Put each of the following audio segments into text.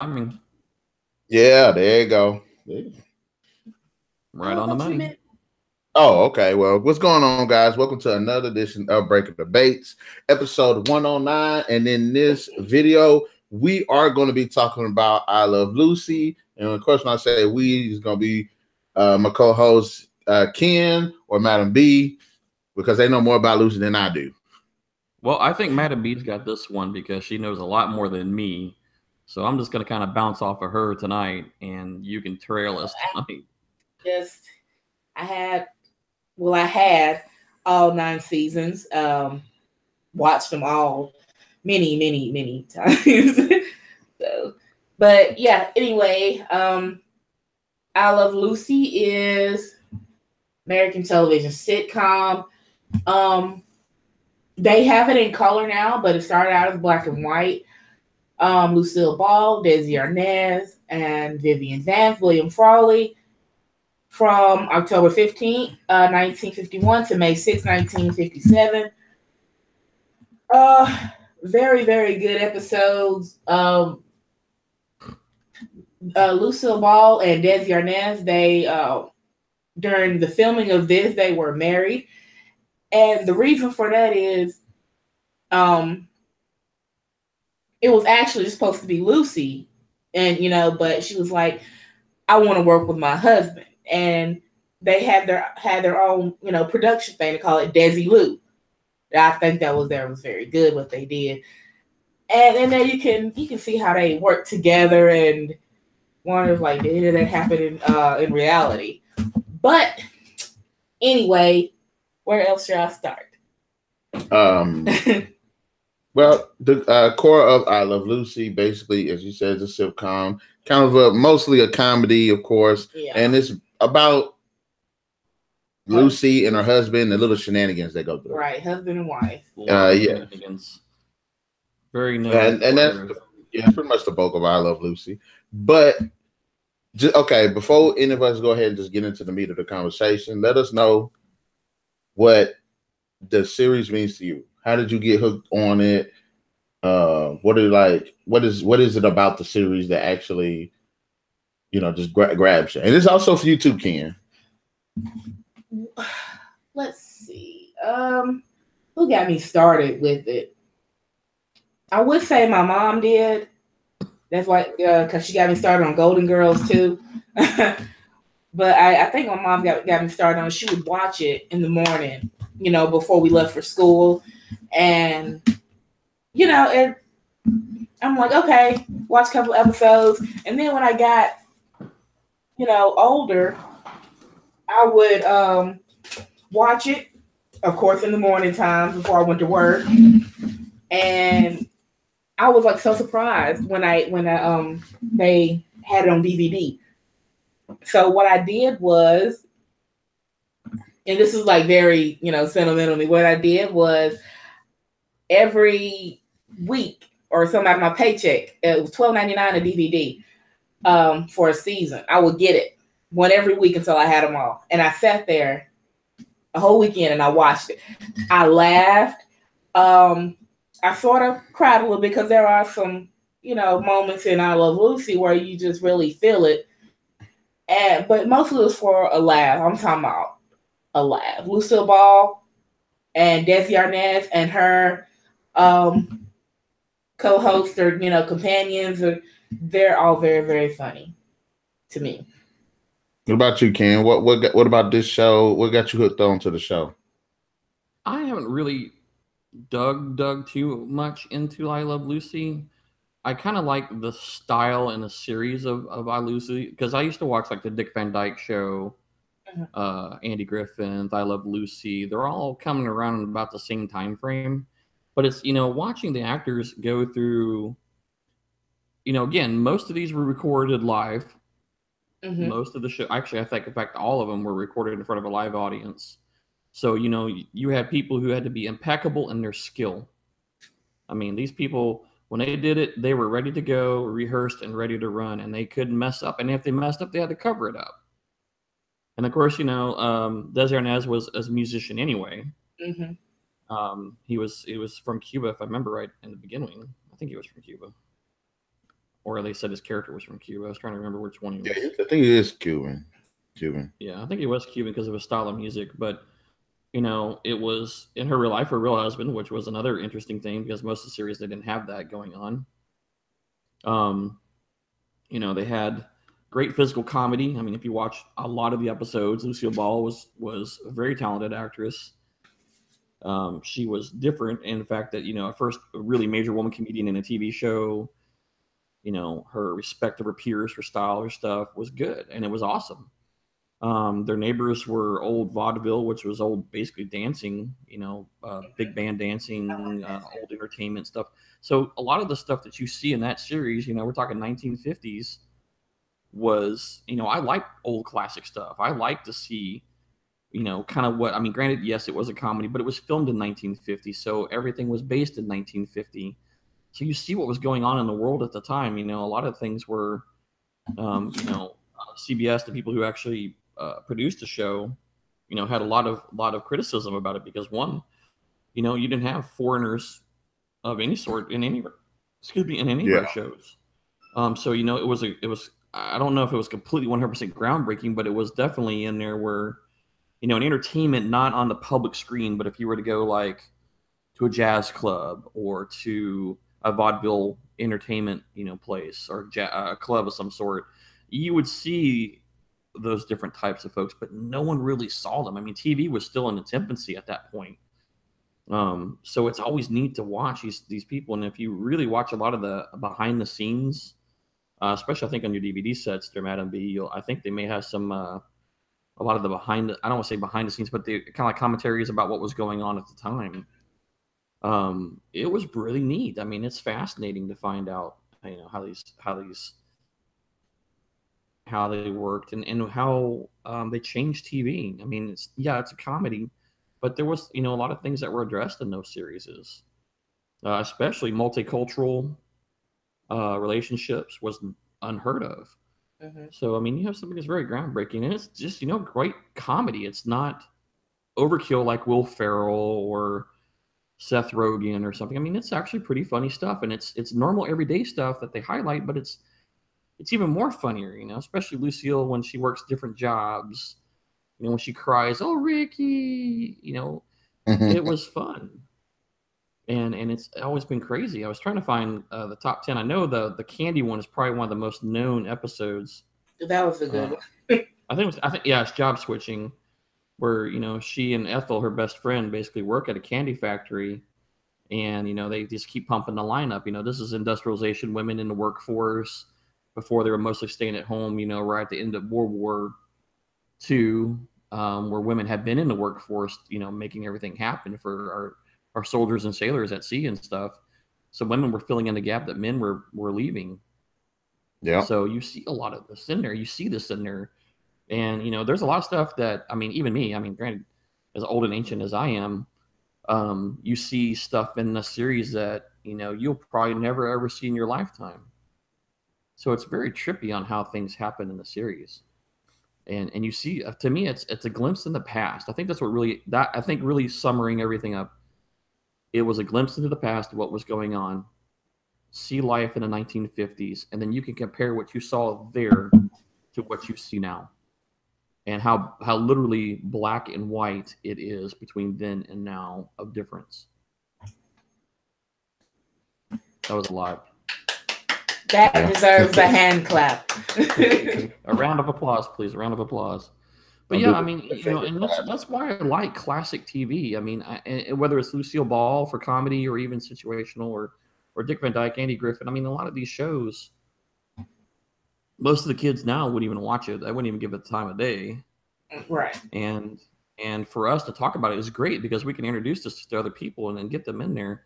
mean, Yeah, there you go. right Oh, I on the thought you money. meant. Oh, okay. Well, what's going on, guys? Welcome to another edition of Breaking Debates, episode 109. And in this video, we are going to be talking about I Love Lucy. And of course, when I say we, it's going to be my co-host Ken or Madam B, because they know more about Lucy than I do. Well, I think Madam B's got this one because she knows a lot more than me. So I'm just going to kind of bounce off of her tonight, and you can trail us I tonight. just I had I had all 9 seasons. Watched them all many times. So, but yeah. Anyway, I Love Lucy is American television sitcom. Um, they have it in color now, but it started out as black and white. Lucille Ball, Desi Arnaz, and Vivian Vance, William Frawley, from October 15th, 1951 to May 6th, 1957. Uh, very good episodes. Lucille Ball and Desi Arnaz, they during the filming of this, they were married, and the reason for that is, um, it was actually supposed to be Lucy, and but she was like, I want to work with my husband, and they had their own production thing. They call it Desi Lou. I think that was very good what they did, and then you can see how they work together, and wonder like did that happen in reality. But anyway, where else should I start? Um, well, the core of I Love Lucy, basically, as you said, is a sitcom, kind of mostly a comedy, of course, Yeah, and it's about Hus- Lucy and her husband, the little shenanigans they go through. right, husband and wife. A lot of Yeah, shenanigans. Very noted and for that's her. yeah, that's pretty much the bulk of I Love Lucy. But just, okay, before any of us go ahead and just get into the meat of the conversation, let us know what the series means to you. How did you get hooked on it? What are like? What is it about the series that actually just grabs you? And it's also for you too, Ken. Let's see. Who got me started with it? I would say my mom did. That's why, because she got me started on Golden Girls too. But I think my mom got me started on. She would watch it in the morning, before we left for school, and and I'm like, okay, watch a couple episodes, and then when I got older, I would watch it, of course, in the morning times before I went to work, and I was like so surprised when they had it on DVD. So what I did was, and this is like very sentimentally, what I did was every week or something out of my paycheck, it was $12.99 a DVD, for a season. I would get it one every week until I had them all, and I sat there a whole weekend and I watched it. I laughed. Um, I sort of cried a little bit because there are some moments in I Love Lucy where you just really feel it, and but mostly it was for a laugh. I'm talking about a laugh. Lucille Ball and Desi Arnaz and her um, co-hosts or companions, they're all very funny to me. What about you, Ken? What about this show? What got you hooked on to the show? I haven't really dug too much into I Love Lucy. I kind of like the style and the series of I Lucy because I used to watch like the Dick Van Dyke Show, Mhm. Andy Griffith, I Love Lucy. They're all coming around in about the same time frame, but it's watching the actors go through. Again, most of these were recorded live. Mhm. Most of the show, actually, I think in fact all of them were recorded in front of a live audience. So you had people who had to be impeccable in their skill. I mean, these people, when they did it, they were ready to go, rehearsed, and ready to run, and they couldn't mess up. And if they messed up, they had to cover it up. And of course, Desi Arnaz was a musician anyway. Mhm. He was from Cuba, if I remember right, in the beginning. I think he was from Cuba, or they said his character was from Cuba. I was trying to remember which one he was. Yeah, I think he is Cuban. Yeah, I think he was Cuban because of his style of music, but it was in her real life, her real husband, which was another interesting thing because most of the series they didn't have that going on. They had great physical comedy. I mean, if you watch a lot of the episodes, Lucille Ball was a very talented actress. She was different in the fact that first a really major woman comedian in a TV show. Her respect of her peers, her style, her stuff was good, and it was awesome. Their neighbors were old vaudeville, which was old, basically dancing, big band dancing, old entertainment stuff. So a lot of the stuff that you see in that series, we're talking 1950s, was, I like old classic stuff. I like to see, kind of what, I mean, granted, yes, it was a comedy, but it was filmed in 1950. So everything was based in 1950. So you see what was going on in the world at the time. A lot of things were, CBS, the people who actually produced the show, had a lot of criticism about it because one, you didn't have foreigners of any sort in any, in any of our shows. So it was I don't know if it was completely 100% groundbreaking, but it was definitely in there where, an entertainment not on the public screen, but if you were to go like to a jazz club or to a vaudeville entertainment, place or a club of some sort, you would see those different types of folks, but no one really saw them. I mean, TV was still in its infancy at that point. So it's always neat to watch these people. And if you really watch a lot of the behind the scenes, especially I think on your DVD sets there, Madam B, I think they may have some, a lot of the I don't want to say behind the scenes, but the kind of like commentaries about what was going on at the time. It was really neat. I mean, it's fascinating to find out, how they worked and how they changed TV. I mean, it's a comedy, but there was, a lot of things that were addressed in those series, especially multicultural relationships was unheard of. Mm-hmm. So, I mean, you have something that's very groundbreaking, and it's just, great comedy. It's not overkill like Will Ferrell or Seth Rogen or something. I mean, it's actually pretty funny stuff, and it's normal everyday stuff that they highlight, but it's even more funnier, especially Lucille when she works different jobs, when she cries, "Oh, Ricky," it was fun. And it's always been crazy. I was trying to find the top 10. I know the candy one is probably one of the most known episodes. That was a good one. I think it's Job Switching, where she and Ethel, her best friend, basically work at a candy factory, and they just keep pumping the line up. This is industrialization, women in the workforce before they were mostly staying at home. Right at the end of World War II, where women had been in the workforce, making everything happen for our soldiers and sailors at sea and stuff. So women were filling in the gap that men were leaving. Yeah. So you see a lot of this in there. You see this in there. And, there's a lot of stuff that, I mean, even me, I mean, granted, as old and ancient as I am, you see stuff in the series that, you'll probably never, ever see in your lifetime. So it's very trippy on how things happen in the series. And you see, to me, it's a glimpse in the past. I think that's what really summing everything up. It was a glimpse into the past of what was going on. See life in the 1950s, and then you can compare what you saw there to what you see now, and how literally black and white it is between then and now of difference. That was a lot. That deserves a hand clap. A round of applause, please. A round of applause. But yeah, I mean, and that's why I like classic TV. I mean, whether it's Lucille Ball for comedy or even situational, or Dick Van Dyke, Andy Griffith. I mean, a lot of these shows, most of the kids now wouldn't even watch it. They wouldn't even give it the time of day. Right. And for us to talk about it is great because we can introduce this to other people and then get them in there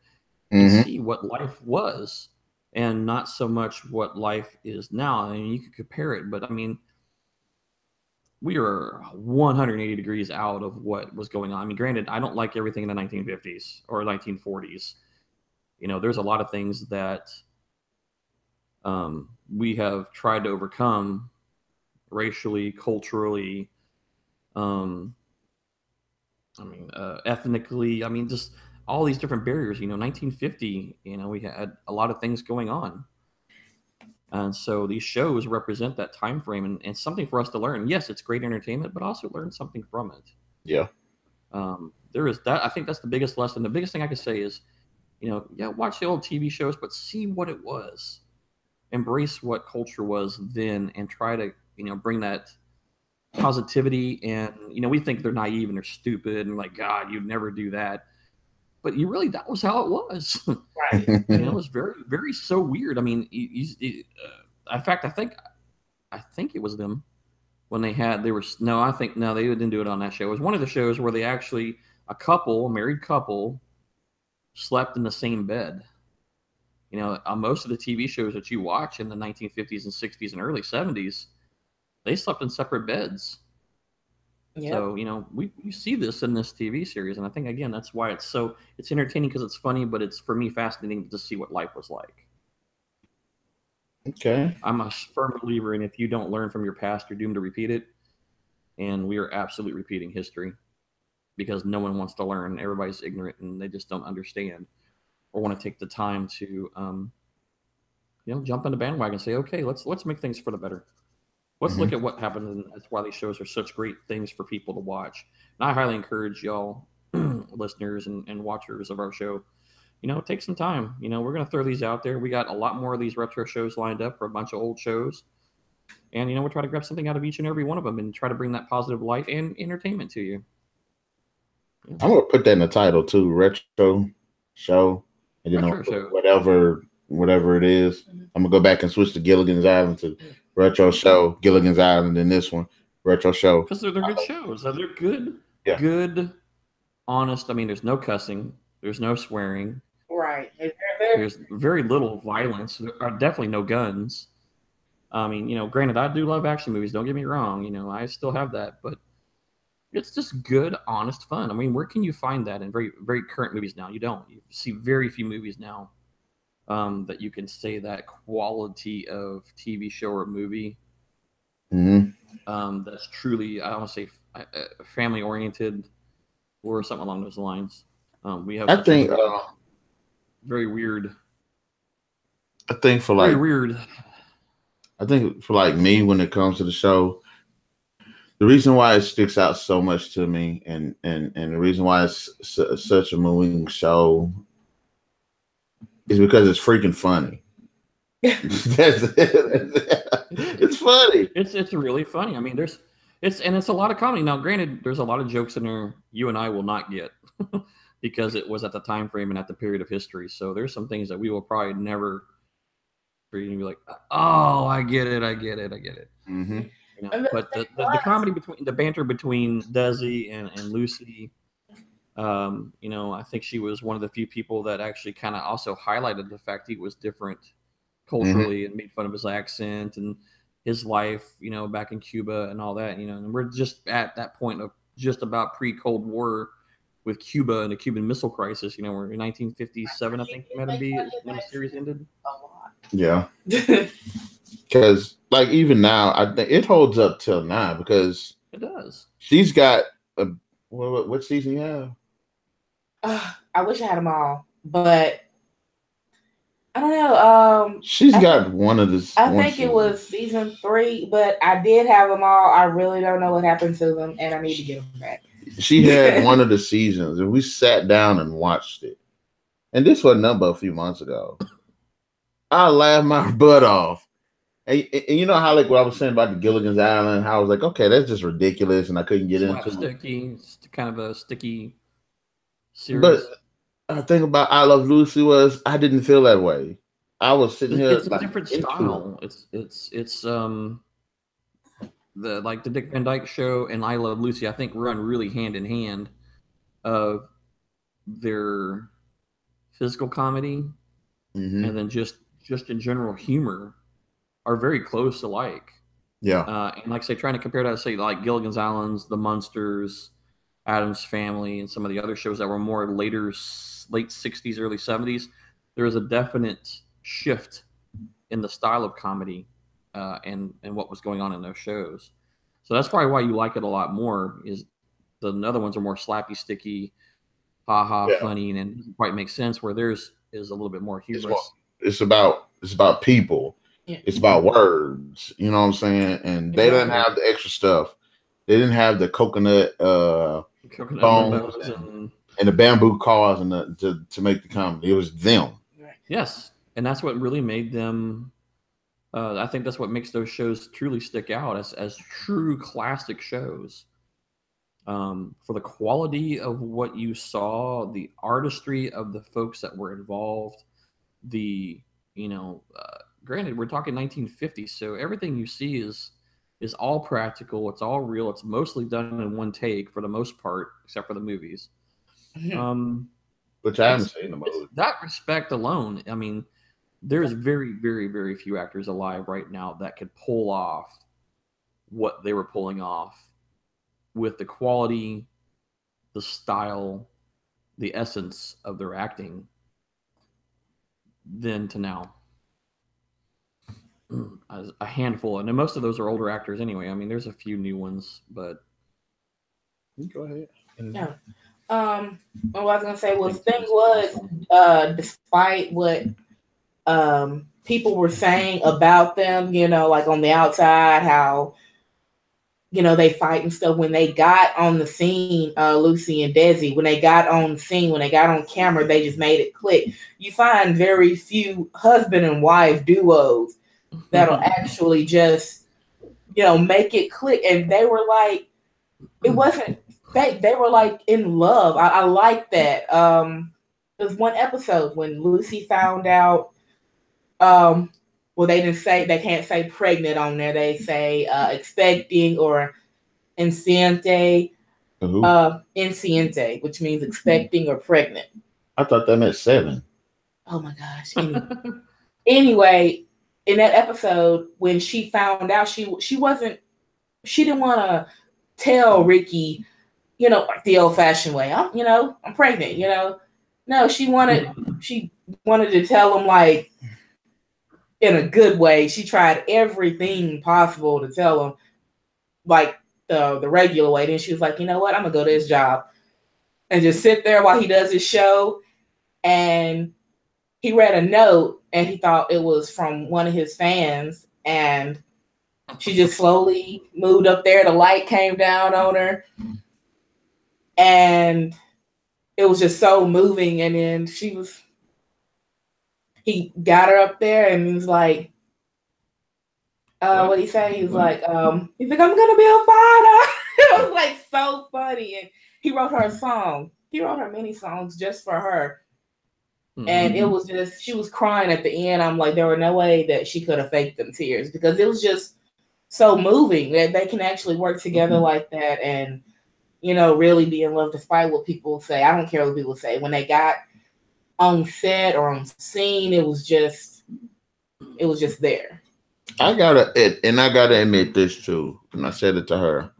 and see what life was, and not so much what life is now. I mean, you could compare it, but I mean, we are 180 degrees out of what was going on. I mean, granted, I don't like everything in the 1950s or 1940s. There's a lot of things that we have tried to overcome racially, culturally, ethnically. I mean, just all these different barriers. 1950, we had a lot of things going on. And so these shows represent that time frame and something for us to learn. Yes, it's great entertainment, but also learn something from it. Yeah. There is that. I think that's the biggest lesson. The biggest thing I can say is, watch the old TV shows, but see what it was. Embrace what culture was then and try to, bring that positivity. And, we think they're naive and they're stupid and like, God, you'd never do that. But that was how it was. Right. It was very, very so weird. I mean, in fact, I think it was them when they didn't do it on that show. It was one of the shows where they actually, a married couple, slept in the same bed. On most of the TV shows that you watch in the 1950s and 60s and early 70s, they slept in separate beds. Yep. So, we see this in this TV series, and I think, again, that's why it's entertaining because it's funny, but it's, for me, fascinating to see what life was like. Okay. I'm a firm believer in if you don't learn from your past, you're doomed to repeat it, and we are absolutely repeating history because no one wants to learn. Everybody's ignorant, and they just don't understand or want to take the time to, jump on the bandwagon and say, okay, let's make things for the better. Let's look at what happened, and that's why these shows are such great things for people to watch. And I highly encourage y'all, listeners and watchers of our show, take some time. We're going to throw these out there. We got a lot more of these retro shows lined up for a bunch of old shows. And, we'll try to grab something out of each and every one of them and try to bring that positive light and entertainment to you. Yeah. I'm going to put that in the title, too, retro show. And whatever it is. I'm going to go back and switch to Gilligan's Island to retro show, Gilligan's Island, and this one, retro show. Because they're good shows. They're good, honest. I mean, there's no cussing. There's no swearing. Right. There's very little violence. There are definitely no guns. I mean, granted, I do love action movies. Don't get me wrong. I still have that. But it's just good, honest fun. I mean, where can you find that in very, very current movies now? You don't. You see very few movies now that you can say that quality of TV show or movie that's truly, I don't want to say family oriented or something along those lines. We have, I think, very weird. I think for very weird. I think for like me, when it comes to the show, the reason why it sticks out so much to me, and the reason why it's such a moving show, is because it's freaking funny. It's funny. It's really funny. I mean, it's a lot of comedy. Now, granted, there's a lot of jokes in there you and I will not get because it was at the time frame and at the period of history. So there's some things that we will probably never read and be like, oh, I get it. Mm-hmm. But the comedy the banter between Desi and Lucy. I think she was one of the few people that actually kind of also highlighted the fact he was different culturally and made fun of his accent and his life, back in Cuba and all that, and we're just at that point of just about pre-Cold War with Cuba and the Cuban Missile Crisis. We're in 1957, I think, might be when the series ended. Yeah. Because, like, even now, I think it holds up till now because it does. She's got what season you have? I wish I had them all, but I don't know. She's got one of the. I think it was season 3, but I did have them all. I really don't know what happened to them, and I need to get them back. She had one of the seasons, and we sat down and watched it. And this was a number a few months ago. I laughed my butt off. And you know how, like, what I was saying about the Gilligan's Island, how I was like, okay, that's just ridiculous, and I couldn't get into it. It's kind of a sticky series. But the thing about I Love Lucy was I didn't feel that way. I was sitting here. It's a different style. It's the Dick Van Dyke Show and I Love Lucy, I think, run really hand in hand of their physical comedy and then just in general humor are very close alike. Yeah. And like I say, trying to compare that, say, like Gilligan's Islands, The Munsters, Addams Family, and some of the other shows that were more late 60s, early 70s, there was a definite shift in the style of comedy and what was going on in those shows. So that's probably why you like it a lot more, is the other ones are more slappy, sticky, funny, and it doesn't quite make sense, where theirs is a little bit more humorous. It's about people. It's about words. You know what I'm saying? And they didn't have the extra stuff. They didn't have the coconut bones and the bamboo cars and to make the comedy. It was them. Yes, and that's what really made them. I think that's what makes those shows truly stick out as true classic shows. For the quality of what you saw, the artistry of the folks that were involved, granted, we're talking 1950s, so everything you see is all practical. It's all real. It's mostly done in one take for the most part, except for the movies. Which I haven't seen the movie. That respect alone, I mean, there's very, very, very few actors alive right now that could pull off what they were pulling off with the quality, the style, the essence of their acting then to now. A handful, and most of those are older actors anyway. I mean, there's a few new ones, but go ahead. Yeah. What I was gonna say was thing was, despite what people were saying about them, like on the outside, how they fight and stuff. When they got on the scene, Lucy and Desi, when they got on scene, when they got on camera, they just made it click. You find very few husband and wife duos that'll actually just, make it click. And they were like, it wasn't fake. They were like in love. I like that. There's one episode when Lucy found out, well, they can't say pregnant on there. They say expecting or enceinte, enceinte, which means expecting or pregnant. I thought that meant 7. Oh my gosh. Anyway, in that episode, when she found out, she didn't want to tell Ricky, like the old fashioned way. I'm pregnant. No, she wanted to tell him like in a good way. She tried everything possible to tell him like the regular way. Then she was like, you know what? I'm gonna go to his job and just sit there while he does his show. And he read a note and he thought it was from one of his fans. And she just slowly moved up there. The light came down on her. And it was just so moving. And then he got her up there and he was like, what did he say? He was like, I'm gonna be a fighter. It was like so funny. And he wrote her a song. He wrote her many songs just for her. Mm-hmm. And it was just, she was crying at the end. I'm like, there were no way that she could have faked them tears because it was just so moving that they can actually work together like that and, really be in love despite what people say. I don't care what people say. When they got on set or on scene, it was just there. I gotta admit this too, and I said it to her,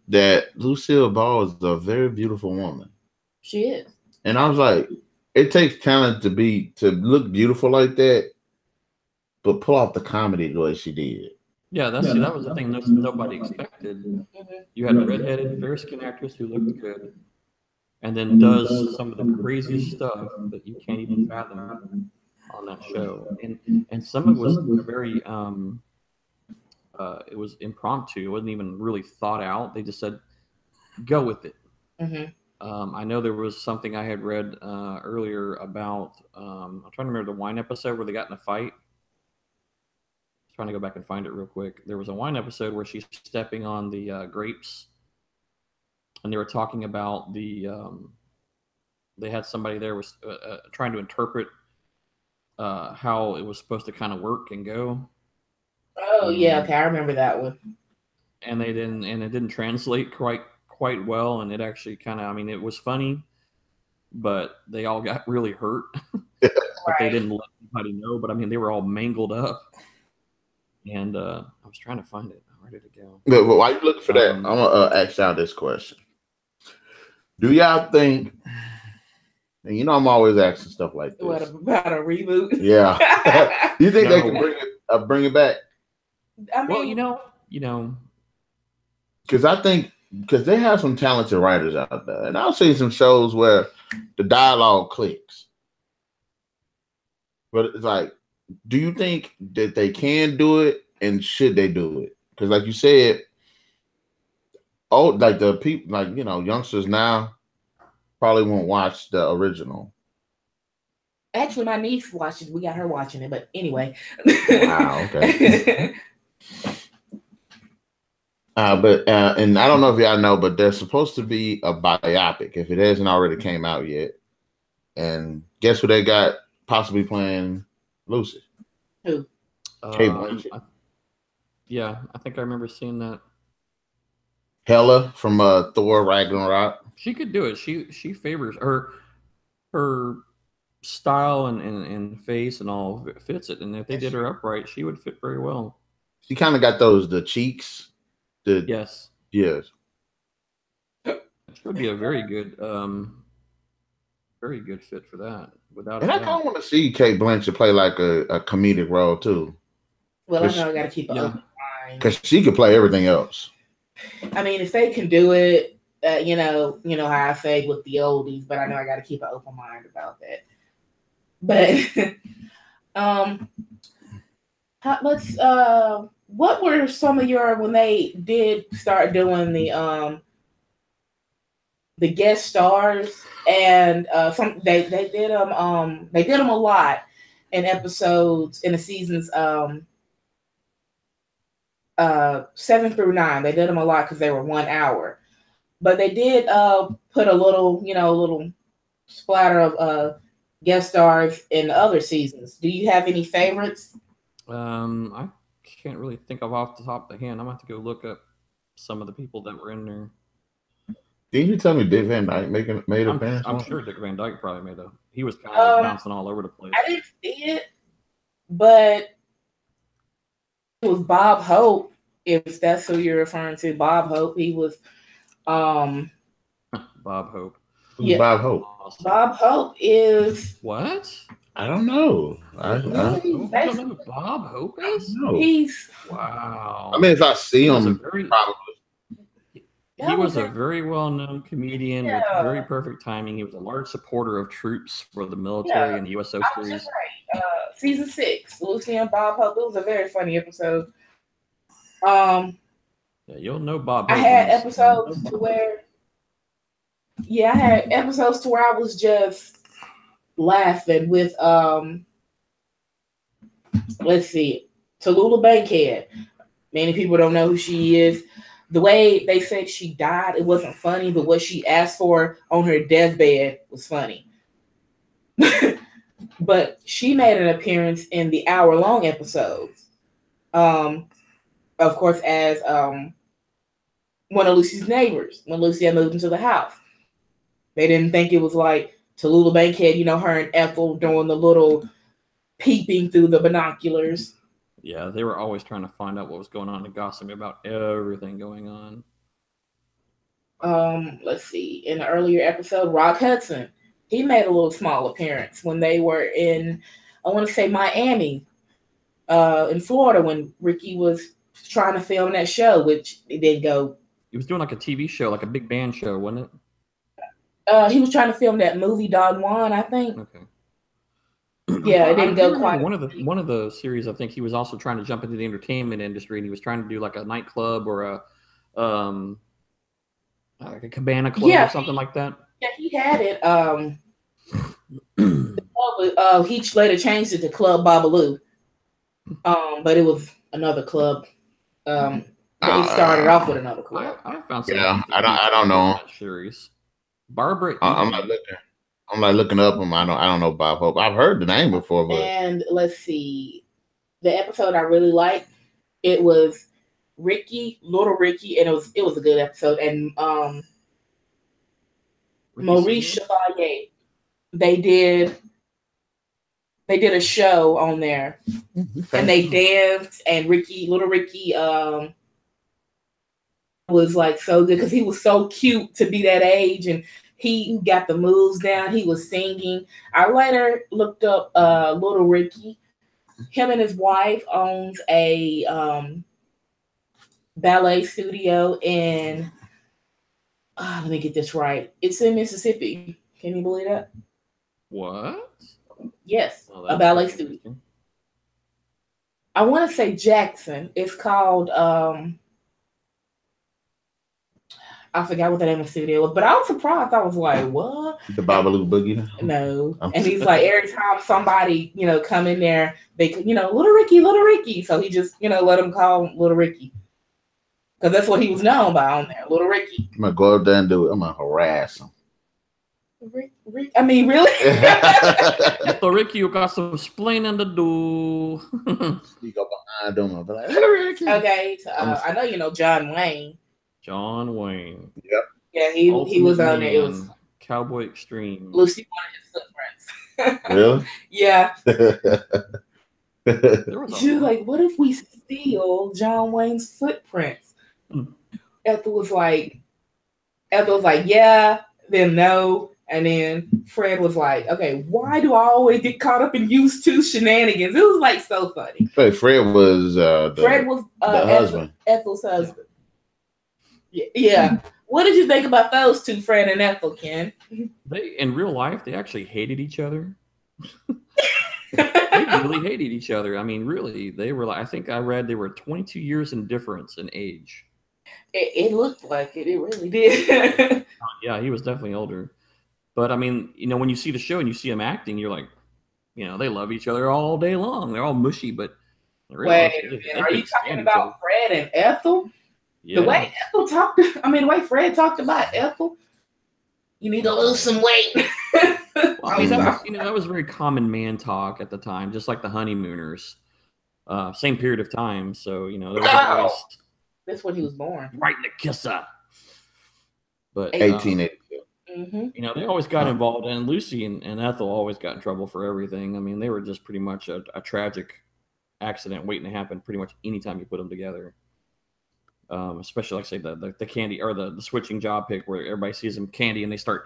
that Lucille Ball is a very beautiful woman. She is. And I was like, it takes talent to look beautiful like that, but pull off the comedy the way she did. Yeah, that was the thing nobody expected. Mm-hmm. You had a redheaded, fair-skinned actress who looked good, and then does some of the craziest stuff that you can't even fathom on that show. And some of it was very it was impromptu. It wasn't even really thought out. They just said, go with it. Mm-hmm. I know there was something I had read earlier about, I'm trying to remember the wine episode where they got in a fight. Trying to go back and find it real quick. There was a wine episode where she's stepping on the grapes, and they were talking about they had somebody there was trying to interpret how it was supposed to kind of work and go. Oh yeah, okay, I remember that one. And it didn't translate quite well, and it actually kind of, I mean, it was funny, but they all got really hurt. But they didn't let anybody know. But I mean, they were all mangled up. And I was trying to find it. Where did it go? But while you looking for that, I'm gonna ask y'all this question: do y'all think? And I'm always asking stuff like this. What about a reboot? Yeah. You think they can bring it back? I mean, well, because they have some talented writers out there, and I've seen some shows where the dialogue clicks, but it's like do you think that they can do it, and should they do it? Because, like you said, like the people, like youngsters now probably won't watch the original. Actually, my niece watched it. We got her watching it, but anyway. Wow. Okay. And I don't know if y'all know, but there's supposed to be a biopic if it hasn't already came out yet. And guess who they got possibly playing Lucy? Who? Cate Blanchett. Yeah, I think I remember seeing that. Hela from Thor Ragnarok. She could do it. She favors her style and face and all fits it. And if they did her upright, she would fit very well. She kind of got the cheeks. Yes. Yes. She would be a very good fit for that. Without and I kind of want to see Cate Blanchett play like a comedic role too. Well, I know I got to keep an open mind because she could play everything else. I mean, if they can do it, you know how I say with the oldies, but I know I got to keep an open mind about that. But what were some of your, when they did start doing the guest stars, and they did them a lot in episodes in the seasons 7 through 9. They did them a lot because they were 1 hour, but they did put a little splatter of guest stars in the other seasons. Do you have any favorites? I can't really think of off the top of the hand. I'm gonna have to go look up some of the people that were in there. Didn't you tell me Dick Van Dyke made a appearance? I'm sure Dick Van Dyke probably made a. He was kind of bouncing all over the place. I didn't see it, but it was Bob Hope, if that's who you're referring to. Bob Hope. He was Bob Hope. Who's Bob Hope? Awesome. Bob Hope is what? I don't know. I don't know who Bob Hope is. He's wow. I mean, if I see him, probably. He was a very well-known comedian with very perfect timing. He was a large supporter of troops for the military and the USO series. Right. Season 6, Lucy and Bob Hope. It was a very funny episode. Yeah, you'll know Bob Hope. I had episodes to where I was just laughing with let's see, Tallulah Bankhead. Many people don't know who she is. The way they said she died, it wasn't funny, but what she asked for on her deathbed was funny. But she made an appearance in the hour-long episodes. Of course, as one of Lucy's neighbors when Lucy had moved into the house. They didn't think it was like Tallulah Bankhead, her and Ethel doing the little peeping through the binoculars. Yeah, they were always trying to find out what was going on and gossiping about everything going on. Let's see. In the earlier episode, Rock Hudson, he made a little small appearance when they were in, I want to say, Miami, in Florida, when Ricky was trying to film that show, which it didn't go. He was doing like a TV show, like a big band show, wasn't it? He was trying to film that movie Don Juan, I think. Okay. Yeah, it didn't go quite. One of the series, I think he was also trying to jump into the entertainment industry, and he was trying to do like a nightclub or like a cabana club or something like that. Yeah, he had it. He later changed it to Club Babalu. But it was another club. He started off with another club. I found some. Yeah, I don't know. Series. Barbara. I'm not looking. I'm like looking up him. I don't know Bob Hope. I've heard the name before, but and let's see, the episode I really liked, it was Little Ricky, and it was a good episode. And Maurice Chevalier, they did a show on there, and they danced. And Little Ricky, was like so good because he was so cute to be that age, and he got the moves down. He was singing. I later looked up Little Ricky. Him and his wife owns a ballet studio in, let me get this right. It's in Mississippi. Can you believe that? What? Yes, a ballet studio. I want to say Jackson. It's called I forgot what the name of the studio was, but I was surprised. I was like, what? The Babalu Boogie? No. And he's like, every time somebody, come in there, they could, Little Ricky. So he just, let him call him Little Ricky. Because that's what he was known by on there, Little Ricky. I'm going to go up there and do it. I'm going to harass him. I mean, really? Little Ricky, you got some explaining to do. You go behind them and be like, Little Ricky. Okay, so I know you know John Wayne. John Wayne. Yep. Yeah, he was on there. It was Cowboy Extreme. Lucy wanted his footprints. Really? Yeah. She was lot. like, what if we steal John Wayne's footprints? Ethel was like, yeah, then no. And then Fred was like, okay, why do I always get caught up in used to shenanigans? It was like so funny. Hey, Fred was the husband. Ethel's husband. Yeah. What did you think about those two, Fred and Ethel, Ken? They in real life, they actually hated each other. They really hated each other. I mean, really, they were like, I think I read they were 22 years in difference in age. It looked like it. It really did. Yeah, he was definitely older. But I mean, when you see the show and you see them acting, you're like, they love each other all day long. They're all mushy, but wait a minute, are you talking about Fred and Ethel? Yeah. The way Ethel talked, the way Fred talked about Ethel, you need to lose some weight. Well, I mean, that was very common man talk at the time, just like the honeymooners. Same period of time, so there was always. That's when he was born. Right in the kisser. But 1882. They always got involved, and Lucy and Ethel always got in trouble for everything. I mean, they were just pretty much a tragic accident waiting to happen pretty much anytime you put them together. Especially, like I say, the candy or the switching job pick where everybody sees them candy and they start,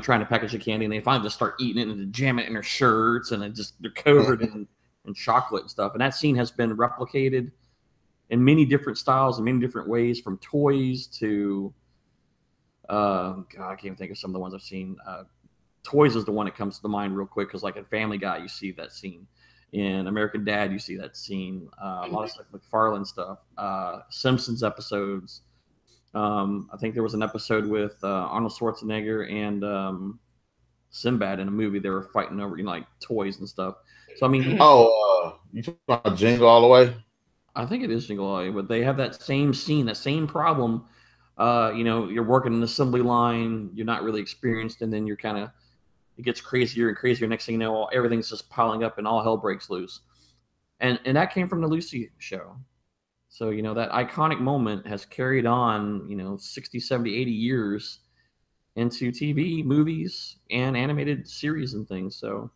trying to package the candy and they finally just start eating it and jam it in their shirts and they're covered in chocolate and stuff. And that scene has been replicated in many different styles and many different ways, from toys to God, I can't even think of some of the ones I've seen. Toys is the one that comes to mind real quick because, like in Family Guy, you see that scene. In American Dad, you see that scene. A lot of stuff, McFarlane stuff. Simpsons episodes. I think there was an episode with Arnold Schwarzenegger and Sinbad in a movie. They were fighting over like toys and stuff. So I mean, you talking about Jingle All the Way? I think it is Jingle All the Way, but they have that same scene, that same problem. You're working an assembly line, you're not really experienced, and then you're kind of, it gets crazier and crazier. Next thing you know, everything's just piling up and all hell breaks loose. And that came from the Lucy show. So, that iconic moment has carried on, 60, 70, 80 years into TV, movies, and animated series and things. So,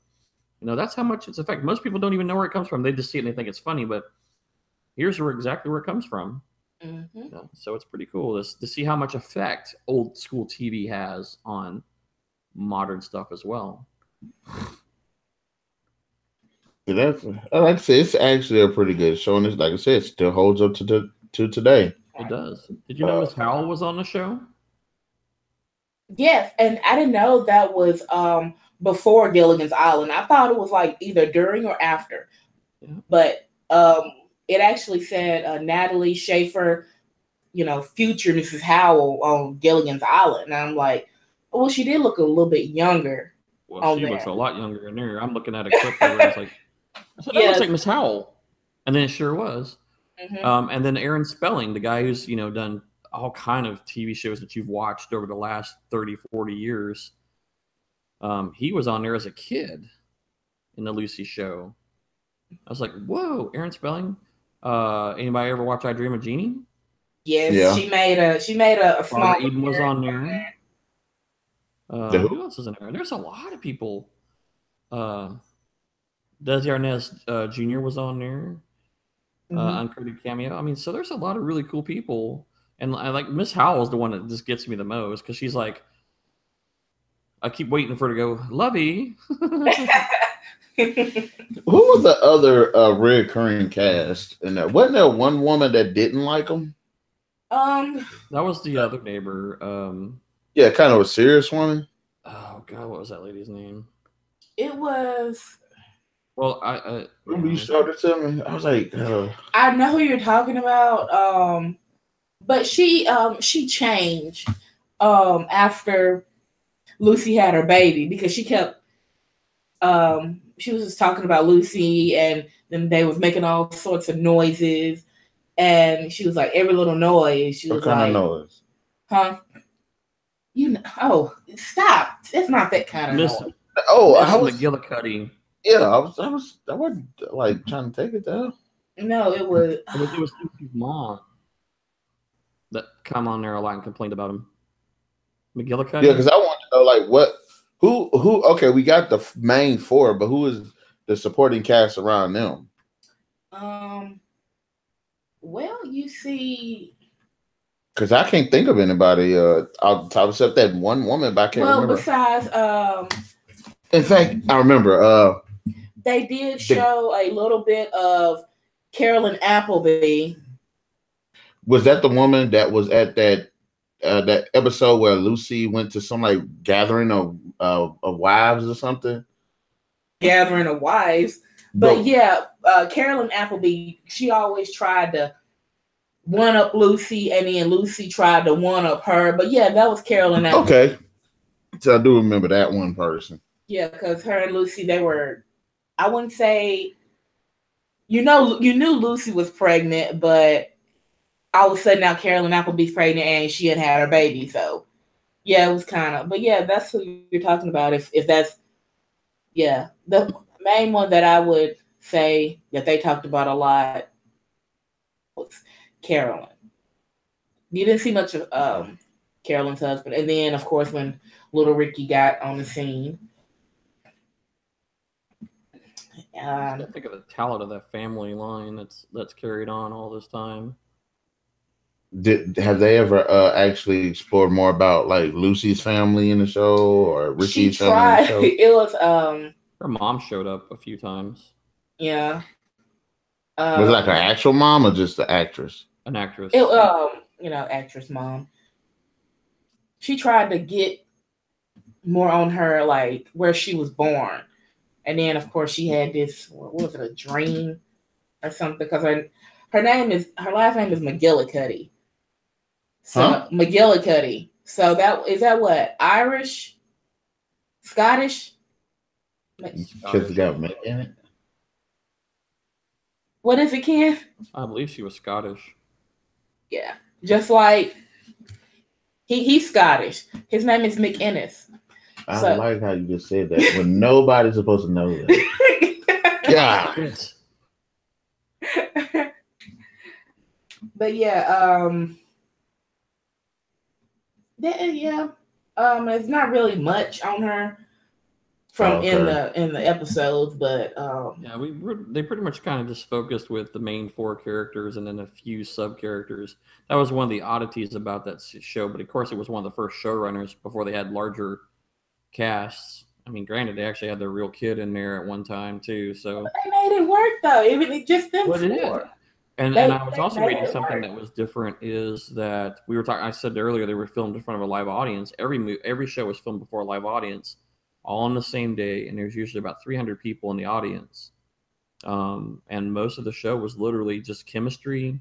that's how much it's affected. Most people don't even know where it comes from. They just see it and they think it's funny, but here's exactly where it comes from. So it's pretty cool to see how much effect old school TV has on modern stuff as well. Yeah, I like to say it's actually a pretty good show, and it's, like I said, it still holds up to today. It does. Did you know Miss Howell was on the show? Yes, and I didn't know that was before Gilligan's Island. I thought it was like either during or after. Yeah. But it actually said Natalie Schaefer, future Mrs. Howell on Gilligan's Island. And I'm like, well, she did look a little bit younger. Well, she looks a lot younger in there. I'm looking at a clip where it's like, that looks like Miss Howell. And then it sure was. And then Aaron Spelling, the guy who's, done all kind of TV shows that you've watched over the last 30, 40 years. He was on there as a kid in the Lucy show. I was like, whoa, Aaron Spelling. Anybody ever watch I Dream of Jeannie? Yes, yeah. She made a small. Eden was on there. Who else is in there? There's a lot of people. Desi Arnaz Jr. was on there. Uncredited cameo. I mean, so there's a lot of really cool people, and I like Miss Howell is the one that just gets me the most because she's like, I keep waiting for her to go, Lovey. Who was the other recurring cast? And wasn't there one woman that didn't like him? That was the other neighbor. Yeah, kind of a serious woman. Oh God, what was that lady's name? It was. Well, I Remember you showed it to me? I was like, I know who you're talking about. But she changed after Lucy had her baby because she kept she was just talking about Lucy and then they was making all sorts of noises and she was like every little noise she what was kind like of noise? huh oh stop it's not that kind of Miss noise. I was McGillicuddy. yeah I wasn't like trying to take it down. No, it was It was Lucy's mom that come on there a lot and complained about him. McGillicuddy. Yeah, because I want to know like who okay, we got the main four, but who is the supporting cast around them? Well, you see, because I can't think of anybody except that one woman, but I can't remember. Besides in fact, I remember they did show a little bit of Carolyn Appleby. Was that the woman that was at that episode where Lucy went to some like gathering of wives or something? Gathering of wives. But yeah, Carolyn Appleby, she always tried to one up Lucy, and then Lucy tried to one up her. But yeah, that was Carolyn Appleby. Okay. So I do remember that one person. Yeah, because her and Lucy, they were, I wouldn't say, you knew Lucy was pregnant, but all of a sudden now Carolyn Appleby's pregnant and she had her baby. So yeah, it was kind of, but yeah, that's who you're talking about. If that's, yeah, the main one that I would say that they talked about a lot was Carolyn. You didn't see much of Carolyn's husband. And then, of course, when little Ricky got on the scene. I think of the talent of that family line that's carried on all this time. Have they ever actually explored more about like Lucy's family in the show or Ricky's family in the show? It was her mom showed up a few times. Yeah. Was it like her actual mom or just the actress? An actress. Actress mom. She tried to get more on her, like where she was born, and then of course she had this. What was it? A dream or something? Because her last name is McGillicuddy. So McGillicuddy. So that what? Irish, Scottish. Because it got Mick in it. What is it, Ken? I believe she was Scottish. Yeah, just like he's Scottish. His name is McInnes. I like how you just said that when nobody's supposed to know that. God. But yeah, it's not really much on her from in the episodes, but yeah, they pretty much kind of just focused with the main four characters and then a few sub characters. That was one of the oddities about that show, but of course it was one of the first showrunners before they had larger casts. I mean, granted, they actually had their real kid in there at one time too, so they made it work though. It just them four. And I was also reading something that was different is that we were talking. I said earlier they were filmed in front of a live audience. Every show was filmed before a live audience, all on the same day, and there's usually about 300 people in the audience. And most of the show was literally just chemistry,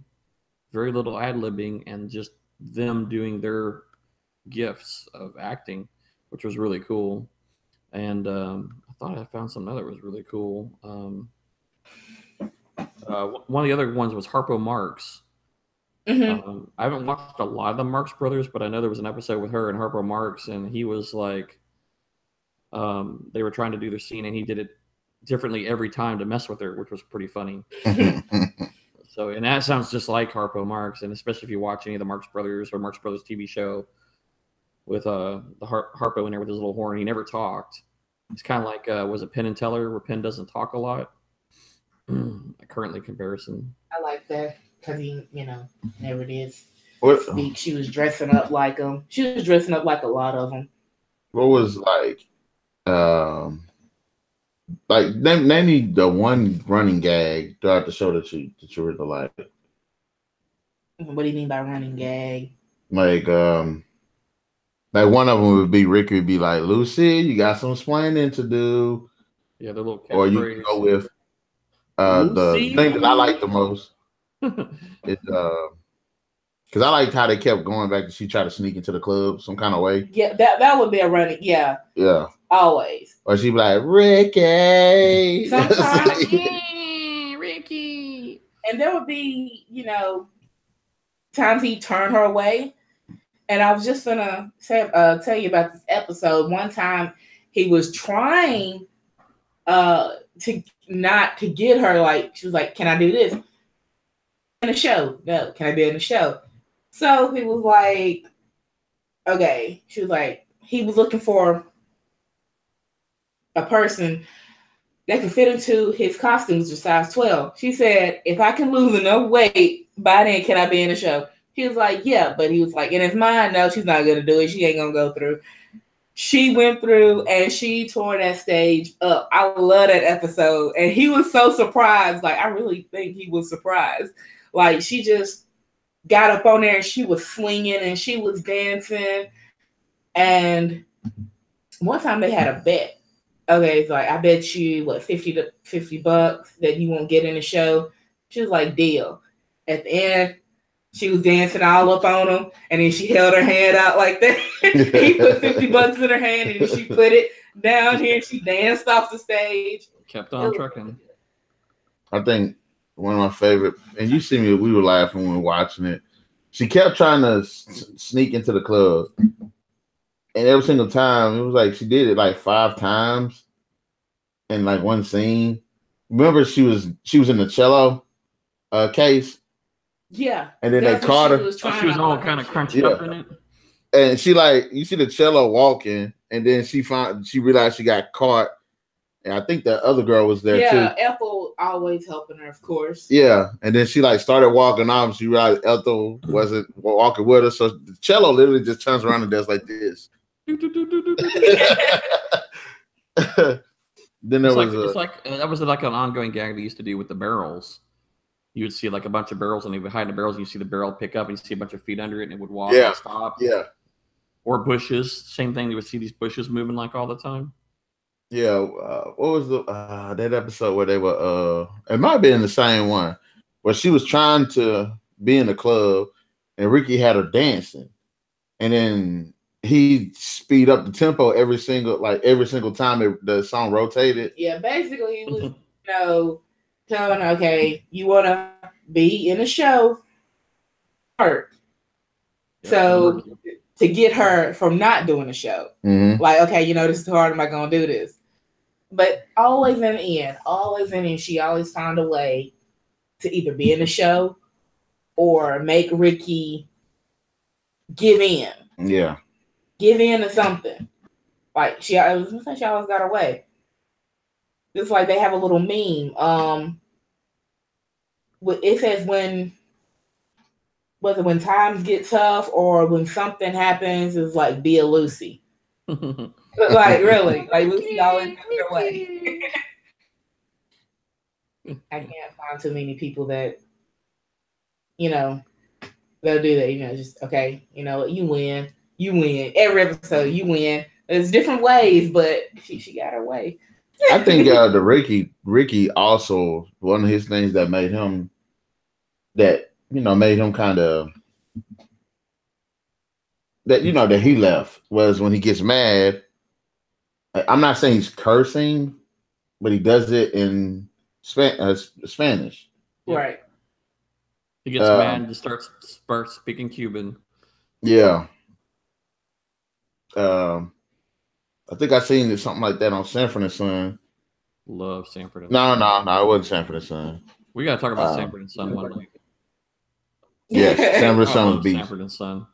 very little ad-libbing, and just them doing their gifts of acting, which was really cool. And I thought I found something that was really cool. One of the other ones was Harpo Marx. Mm-hmm. I haven't watched a lot of the Marx Brothers, but I know there was an episode with her and Harpo Marx, and he was like, they were trying to do their scene, and he did it differently every time to mess with her, which was pretty funny. So, and that sounds just like Harpo Marx, and especially if you watch any of the Marx Brothers or Marx Brothers TV show with the Harpo in there with his little horn, he never talked. It's kind of like was it Penn and Teller, where Penn doesn't talk a lot. Currently comparison. I like that because he, never did speak. She was dressing up like him. She was dressing up like a lot of them. What was name me the one running gag throughout the show that you really like. What do you mean by running gag? Like one of them would be Ricky would be like, Lucy, you got some explaining to do. Yeah, the little catchphrase. Or you can go with The thing that I like the most is because I liked how they kept going back. She tried to sneak into the club some kind of way. Yeah, that would be a running. Yeah. Yeah. Always. Or she'd be like, Ricky. Sometimes, Ricky. And there would be, times he'd turn her away. And I was just gonna tell you about this episode. One time he was trying to not to get her, like she was like, "Can I do this in a show? No, can I be in a show?" So he was like, "Okay." She was like, he was looking for a person that could fit into his costumes, just size 12. She said, "If I can lose enough weight by then, can I be in a show?" He was like, "Yeah," but he was like, in his mind, no, she's not gonna do it. She ain't gonna go through. She went through and she tore that stage up. I love that episode. And he was so surprised. Like, I really think he was surprised. Like, she just got up on there and she was swinging and she was dancing. And one time they had a bet. Okay, it's like, I bet you, $50 that you won't get in the show. She was like, deal. At the end, she was dancing all up on him, and then she held her hand out like that. He put $50 in her hand, and she put it down here, and she danced off the stage. Kept on trucking. I think one of my favorite, and you see me, we were laughing when we were watching it. She kept trying to sneak into the club, and every single time, it was like she did it like 5 times in like one scene. Remember, she was in the cello case. Yeah. And then they caught her. She was all kind of crunched up in it. And she like, you see the cello walking, and then she realized she got caught. And I think the other girl was there too. Yeah, Ethel always helping her, of course. Yeah. And then she like started walking off, and she realized Ethel wasn't walking with her. So the cello literally just turns around and does like this. Then there that was like an ongoing gag they used to do with the barrels. You would see like a bunch of barrels, and they behind the barrels, you see the barrel pick up, and you see a bunch of feet under it, and it would walk and stop. Yeah. Or bushes, same thing. They would see these bushes moving like all the time. Yeah. What was that episode where they were? It might be in the same one where she was trying to be in the club, and Ricky had her dancing, and then he speed up the tempo every single time the song rotated. Yeah, basically he was, telling her, okay, you want to be in a show, so to get her from not doing a show, like, okay, this is too hard. Am I gonna do this? But always in the end, she always found a way to either be in a show or make Ricky give in. Yeah. Give in to something. Like she always got her way. It's like they have a little meme. It says when times get tough or when something happens, it's like be a Lucy. Like really, like Lucy always got her way. I can't find too many people that they'll do that. Just okay. You know what? You win. Every episode. You win. There's different ways, but she got her way. I think the Ricky also, one of his things that made him kind of that he left was when he gets mad. I'm not saying he's cursing, but he does it in Spanish. Right. He gets mad and just starts speaking Cuban. Yeah. I think I seen something like that on Sanford and Son. Love Sanford and Son. No, it wasn't Sanford and Son. We gotta talk about Sanford and Son one night. Yes, Sanford and Son was beast. Sanford and Son.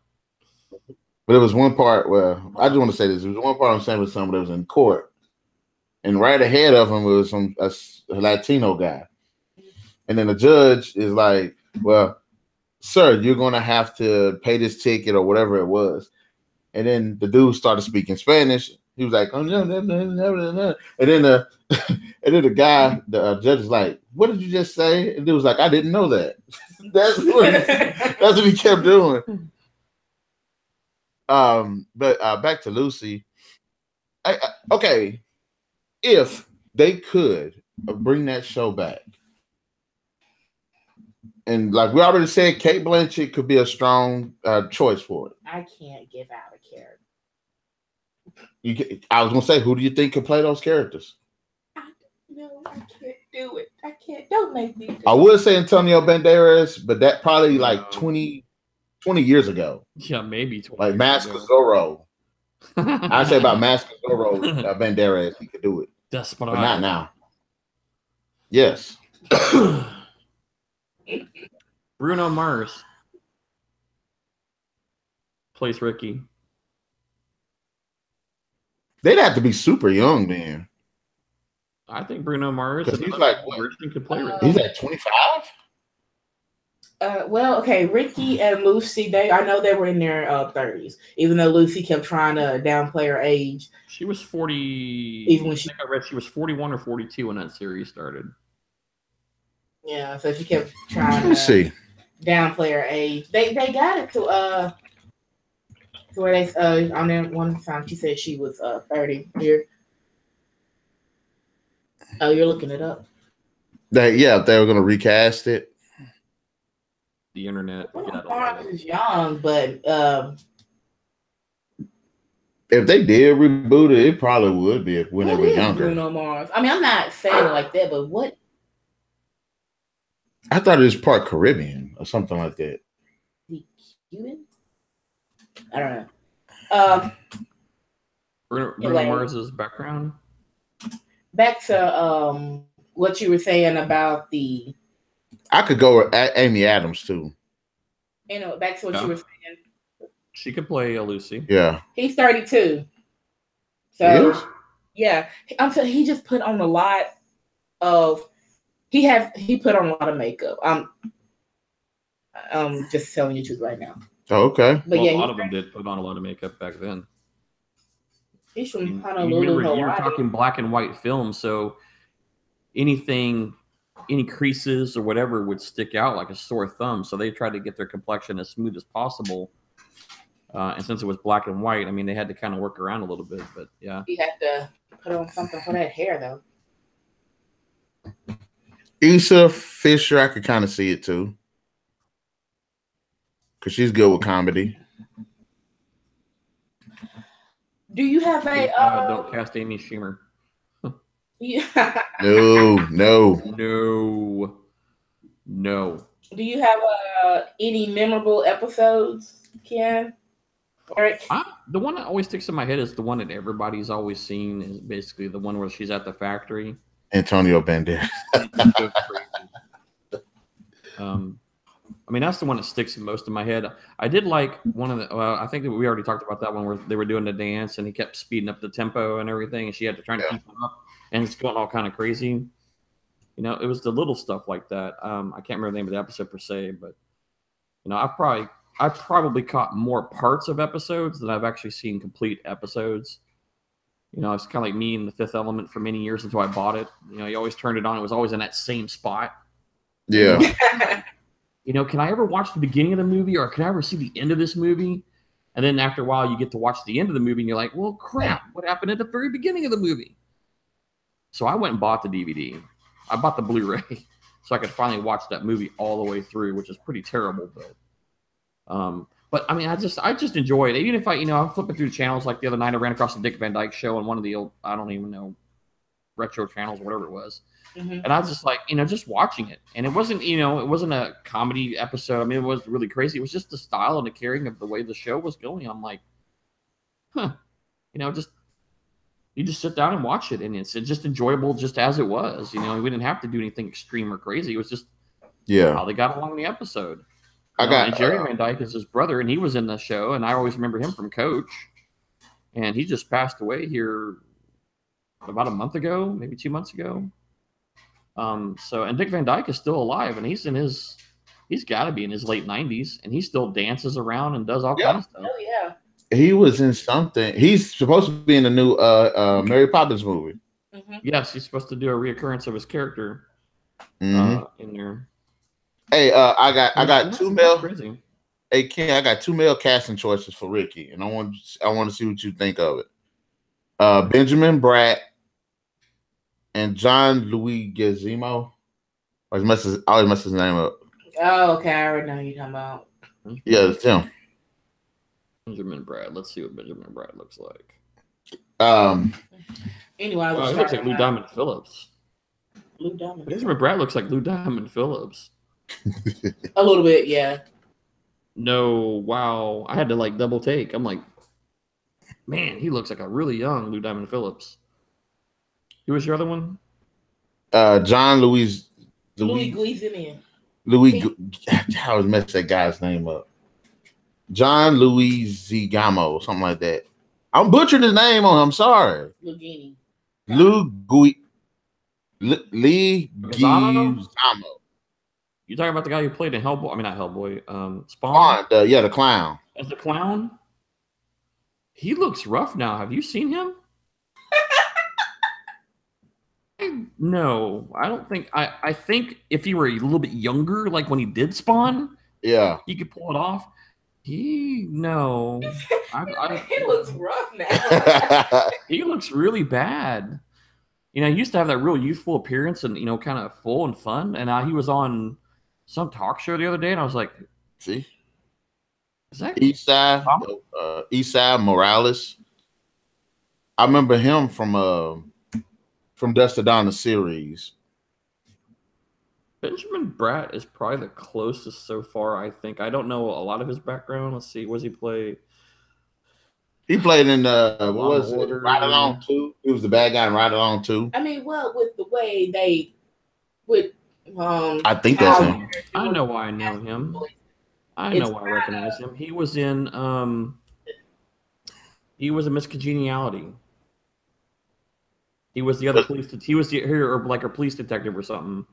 But it was one part where I just want to say this. There was one part on Sanford and Son where it was in court, and right ahead of him was a Latino guy, and then the judge is like, "Well, sir, you're gonna have to pay this ticket or whatever it was." And then the dude started speaking Spanish. He was like, "Oh no, no, no, no, no, no." And then the guy, the judge is like, "What did you just say?" And he was like, "I didn't know that." That's what he kept doing. But back to Lucy. Okay, if they could bring that show back, And like we already said, Kate Blanchett could be a strong choice for it. I can't give out a character. I was gonna say, who do you think could play those characters? No, I can't do it. I can't. Don't make me. I would say Antonio Banderas, but that probably like 20 years ago. Yeah, maybe 20 like Mask of Zorro. I say about Mask of Zorro, Banderas, he could do it. Desperado. But not now. Yes. Bruno Mars plays Ricky. They'd have to be super young then. I think Bruno Mars he's like could play Ricky. He's like 25. Well, okay, Ricky and Lucy, I know they were in their 30s, even though Lucy kept trying to downplay her age. She was 40. Even when I read she was 41 or 42 when that series started. Yeah, so she kept trying to downplay her age. They got it to where they on there one time she said she was 30 here. Oh, you're looking it up. They were gonna recast it. The internet. Mars is young, but if they did reboot it, it probably would be when they were younger. Bruno Mars. I mean, I'm not saying it like that, but what? I thought it was part Caribbean or something like that. The Cuban? I don't know. Bruno Mars's background. Back to what you were saying about the. I could go with Amy Adams too. Back to what you were saying. She could play a Lucy. Yeah. He's 32. So yeah, he just put on a lot of. He put on a lot of makeup. I'm just telling you the truth right now. Oh, okay. But a lot of them did put on a lot of makeup back then. He's from Honolulu, Hawaii. You're talking black and white film, so any creases or whatever would stick out like a sore thumb. So they tried to get their complexion as smooth as possible. And since it was black and white, I mean, they had to kind of work around a little bit. But yeah, he had to put on something for that hair, though. Issa Fisher, I could kind of see it too, because she's good with comedy. Do you have a? Don't cast Amy Schumer. Yeah. No. Do you have any memorable episodes, Ken? Eric? The one that always sticks in my head is the one that everybody's always seen. Is basically the one where she's at the factory. Antonio Banderas. I mean, that's the one that sticks most in my head. I did like one of the. I think that we already talked about that one where they were doing the dance and he kept speeding up the tempo and everything, and she had to try to keep up, and it's going all kind of crazy. It was the little stuff like that. I can't remember the name of the episode per se, but I've probably caught more parts of episodes than I've actually seen complete episodes. It's kind of like me in The Fifth Element for many years until I bought it. You always turned it on; it was always in that same spot. Yeah. Can I ever watch the beginning of the movie, or can I ever see the end of this movie? And then after a while, you get to watch the end of the movie, and you're like, well, crap, what happened at the very beginning of the movie? So I went and bought the DVD. I bought the Blu-ray so I could finally watch that movie all the way through, which is pretty terrible, but I mean, I just enjoy it. Even if I'm flipping through the channels, like the other night, I ran across the Dick Van Dyke Show on one of the old, I don't even know, retro channels or whatever it was. Mm-hmm. And I was just like, just watching it. And it wasn't, it wasn't a comedy episode. I mean, it was really crazy. It was just the style and the carrying of the way the show was going. I'm like, you just sit down and watch it. And it's just enjoyable just as it was. We didn't have to do anything extreme or crazy. It was just how they got along in the episode. And Jerry Van Dyke is his brother, and he was in the show. And I always remember him from Coach. And he just passed away here about a month ago, maybe 2 months ago. And Dick Van Dyke is still alive, and he's got to be in his late 90s, and he still dances around and does all kinds of stuff. Oh yeah. He was in something. He's supposed to be in the new Mary Poppins movie. Mm-hmm. Yes, he's supposed to do a reoccurrence of his character in there. Hey, I got two male. Hey Ken, I got 2 male casting choices for Ricky, and I want to see what you think of it. Benjamin Bratt and John Louis Gizmo. I always mess his name up. Oh, okay. I already know who you're talking about. Yeah, it's him. Benjamin Bratt. Let's see what Benjamin Bratt looks like. Anyway, I was He looks like Lou Diamond Phillips. Lou Diamond. Benjamin Bratt looks like Lou Diamond Phillips. A little bit, yeah. No, wow. I had to like double take. I'm like, man, he looks like a really young Lou Diamond Phillips. Who was your other one? John Louis Gleason. I was messing that guy's name up. John Louis Zigamo, something like that. I'm butchering his name on. I'm sorry. Lugini. Lee Guizamo. You talking about the guy who played in Hellboy? I mean, not Hellboy. Spawn. The clown. As the clown. He looks rough now. Have you seen him? No, I don't think. I think if he were a little bit younger, like when he did Spawn, yeah, he could pull it off. No. He looks rough now. He looks really bad. You know, he used to have that real youthful appearance and, you know, kind of full and fun. And he was on some talk show the other day, and I was like, see? Is that Eastside Morales? I remember him from Dust to Dawn, the series. Benjamin Bratt is probably the closest so far, I think. I don't know a lot of his background. Let's see. What does he play? He played in what was it? Ride Along 2. He was the bad guy in Ride Along 2. I mean, well, with the way they would I think that's him. I know why I know him. I know why I recognize him. He was in Miss Congeniality. He was the other police. He was like a police detective or something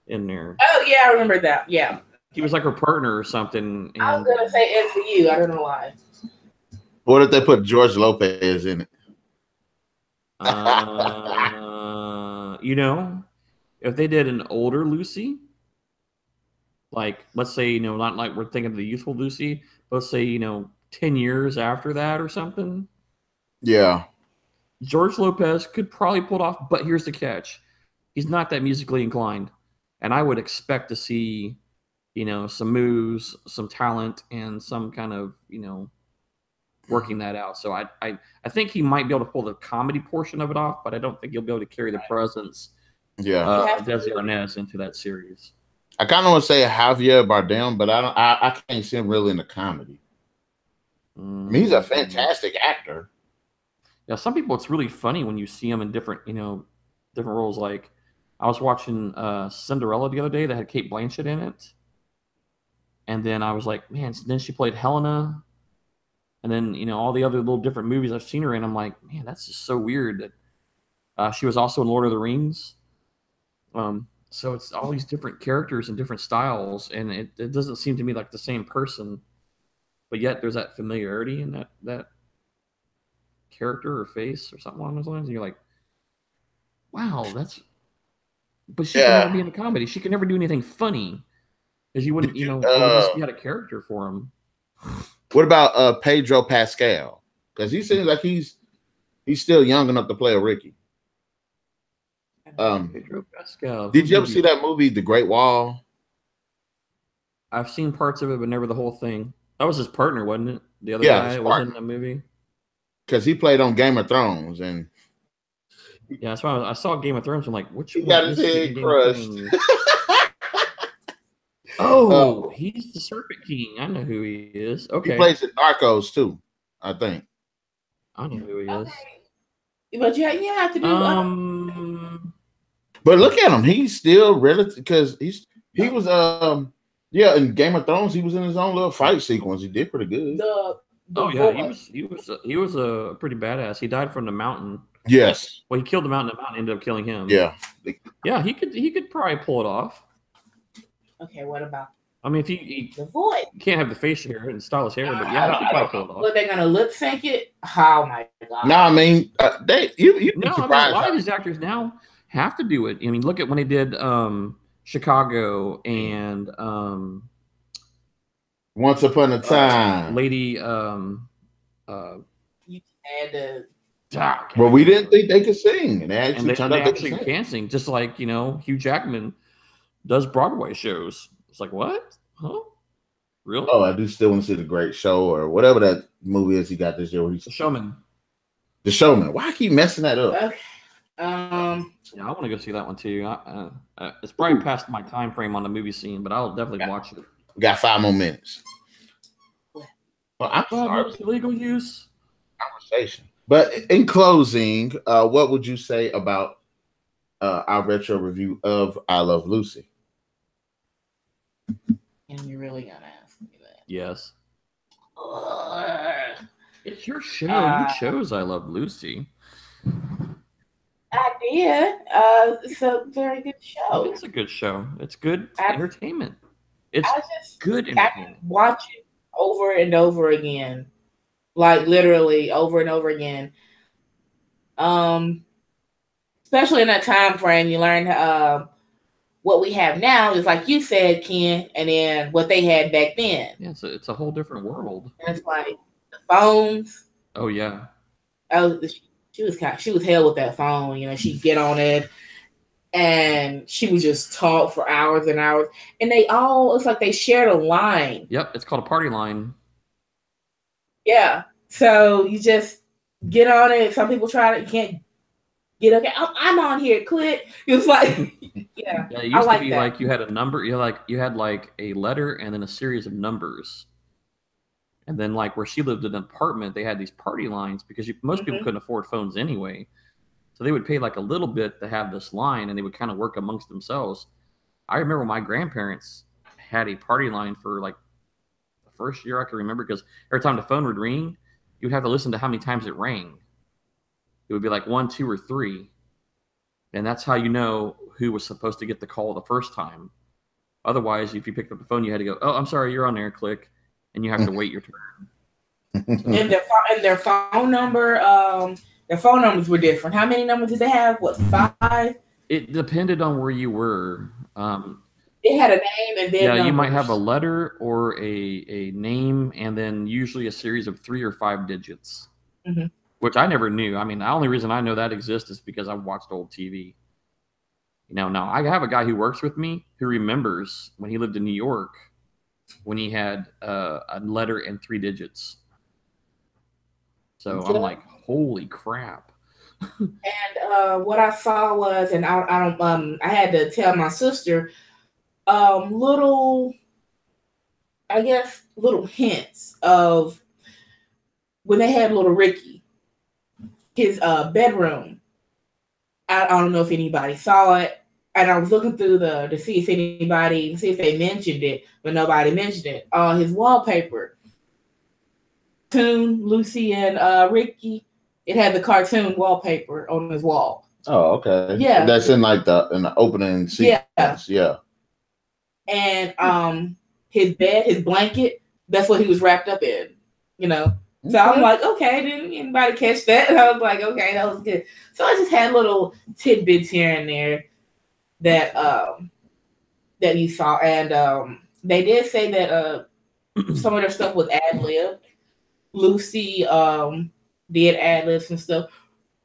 in there. Oh yeah, I remember that. Yeah, he was like her partner or something. And I was gonna say SVU. I don't know why. What if they put George Lopez in it? You know, if they did an older Lucy, like let's say, you know, not like we're thinking of the youthful Lucy, but let's say, you know, 10 years after that or something. Yeah. George Lopez could probably pull it off, but here's the catch. He's not that musically inclined. And I would expect to see, you know, some moves, some talent, and some kind of, you know, working that out. So I think he might be able to pull the comedy portion of it off, but I don't think he'll be able to carry the presence of Desi Arnaz into that series. I kind of want to say Javier Bardem, but I can't see him really in the comedy. I mean, he's a fantastic actor. Yeah, some people, it's really funny when you see him in different, you know, different roles. Like I was watching Cinderella the other day that had Cate Blanchett in it. And then I was like, man, then she played Helena. And then, you know, all the other little different movies I've seen her in, I'm like, man, that's just so weird that she was also in Lord of the Rings. So it's all these different characters and different styles, and it doesn't seem to me like the same person. But yet there's that familiarity in that character or face or something along those lines. And you're like, wow, that's... But she can never be in a comedy. She can never do anything funny. Because you wouldn't, you know, just had a character for him. What about Pedro Pascal? Because he seems like he's still young enough to play a Ricky. Pedro Pascal. Did you ever see that movie, The Great Wall? I've seen parts of it, but never the whole thing. That was his partner, wasn't it? The other guy was in the movie. Because he played on Game of Thrones, and yeah, that's why I saw Game of Thrones. I'm like, which one? He got his head crushed. Oh, he's the Serpent King. I know who he is. Okay. He plays in Narcos too, I think. I know who he is. But you have to do. But look at him. He's still relative because he was in Game of Thrones. He was in his own little fight sequence. He did pretty good. He was a pretty badass. He died from the mountain. Yes. Well, he killed the mountain. The mountain ended up killing him. Yeah. Yeah, he could probably pull it off. Okay, what about? I mean, if he the voice, can't have the facial hair and stylish hair, but yeah, he could probably pull it off. Well, they're gonna lip sync it. Oh my god! No, I mean you. No, I mean, a lot of these actors now have to do it. I mean, look at when they did Chicago and Once Upon a Time. Lady. You had to. Well, we didn't think they could sing, and they actually turned out they can sing, just like, you know, Hugh Jackman does Broadway shows. It's like, what? Huh? Really? Oh, I do still want to see The Great Show or whatever that movie is he got this year. The Showman. The Showman. Why I keep messing that up? Okay. Yeah, I want to go see that one too. It's probably past my time frame on the movie scene, but I'll definitely watch it. Got 5 more minutes. Well, I'm 5 sorry. minutes illegal use. Conversation. But in closing, what would you say about our retro review of I Love Lucy? And you're really gonna ask me that? Yes. It's your show. You chose I Love Lucy. I did. It's a very good show. It's a good show. It's good entertainment. It's good I entertainment. can watch it over and over again. Like literally over and over again. Especially in that time frame, you learn what we have now is like you said, Ken, and then what they had back then. Yeah, it's a whole different world. And it's like the phones. Oh yeah. Oh, she was hell with that phone. You know, she'd get on it, and she would just talk for hours and hours. And it's like they shared a line. Yep, it's called a party line. Yeah. So you just get on it. Some people try it. You can't get okay. I'm on here. Click. It's like, yeah. Yeah, it used to be that. Like you had a number. You had like a letter and then a series of numbers. And then like where she lived in an apartment, they had these party lines because most people couldn't afford phones anyway. So they would pay like a little bit to have this line, and they would kind of work amongst themselves. I remember my grandparents had a party line for like the first year I can remember, because every time the phone would ring, you would have to listen to how many times it rang. It would be like 1, 2, or 3. And that's how you know who was supposed to get the call the first time. Otherwise, if you picked up the phone, you had to go, "Oh, I'm sorry, you're on there, click." And you have to wait your turn. So. And their phone number, their phone numbers were different. How many numbers did they have? What, 5? It depended on where you were. It had a name and then numbers. You might have a letter or a name, and then usually a series of 3 or 5 digits, which I never knew. I mean, the only reason I know that exists is because I've watched old TV. Now I have a guy who works with me who remembers when he lived in New York, when he had a letter and 3 digits. So I'm like, holy crap. And what I saw was, and I had to tell my sister, little hints of when they had little Ricky, his bedroom. I don't know if anybody saw it. And I was looking through to see if they mentioned it, but nobody mentioned it. His wallpaper, cartoon Lucy and Ricky, it had the cartoon wallpaper on his wall. Oh, okay. Yeah, that's in the opening sequence. Yeah. And his bed, his blanket, that's what he was wrapped up in. You know. So I'm like, okay, didn't anybody catch that? And I was like, okay, that was good. So I just had little tidbits here and there that you saw, and they did say that some of their stuff was ad-libbed. Lucy did ad-libs and stuff.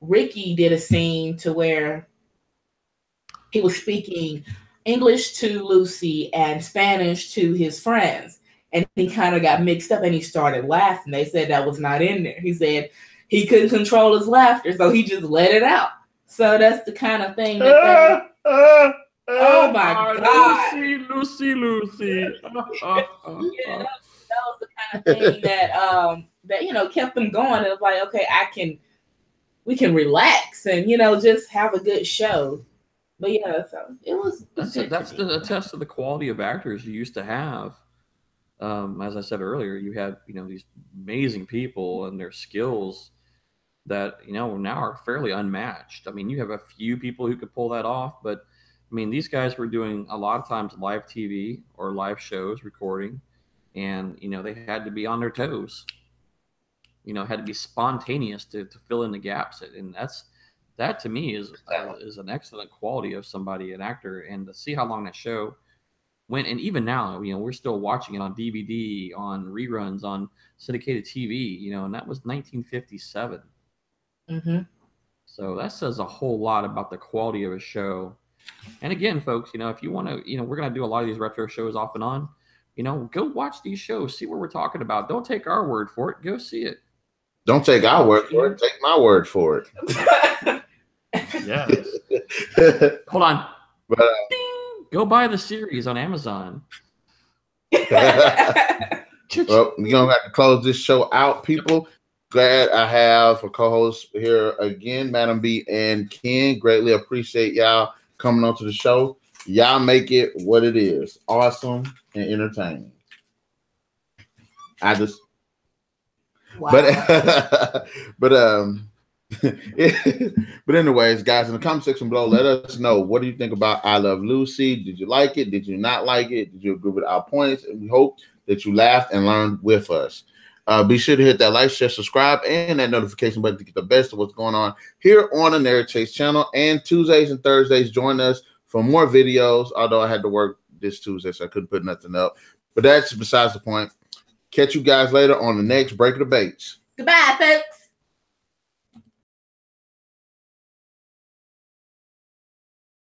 Ricky did a scene to where he was speaking English to Lucy and Spanish to his friends, and he kind of got mixed up and he started laughing. They said that was not in there. He said he couldn't control his laughter, so he just let it out. So that's the kind of thing that oh my God. Lucy. Yeah, that was the kind of thing that kept them going. It was like, okay, we can relax and just have a good show. But yeah, so it was. That's a test of the quality of actors you used to have. As I said earlier, you had these amazing people and their skills that now are fairly unmatched. I mean, you have a few people who could pull that off, but I mean, these guys were doing a lot of times live TV or live shows, recording, and they had to be on their toes. Had to be spontaneous to fill in the gaps, and that to me is an excellent quality of somebody, an actor. And to see how long that show went, and even now, we're still watching it on DVD, on reruns, on syndicated TV. And that was 1957. Mm-hmm. So that says a whole lot about the quality of a show. And again, folks, if you want to, we're going to do a lot of these retro shows off and on. Go watch these shows, see what we're talking about. Don't take our word for it. Go see it. Don't take our word for it. Take my word for it. Yes. Hold on. But, go buy the series on Amazon. Well, we're going to have to close this show out, people. Glad I have a co-host here again, Madam B and Ken. Greatly appreciate y'all coming on to the show. Y'all make it what it is. Awesome and entertaining. Wow. But anyways, guys, in the comment section below, let us know, what do you think about I Love Lucy? Did you like it? Did you not like it? Did you agree with our points? And we hope that you laughed and learned with us. Be sure to hit that like, share, subscribe, and that notification button to get the best of what's going on here on the Narik Chase channel. And Tuesdays and Thursdays, join us for more videos, although I had to work this Tuesday, so I couldn't put nothing up. But that's besides the point. Catch you guys later on the next Break of the Baits. Goodbye, folks.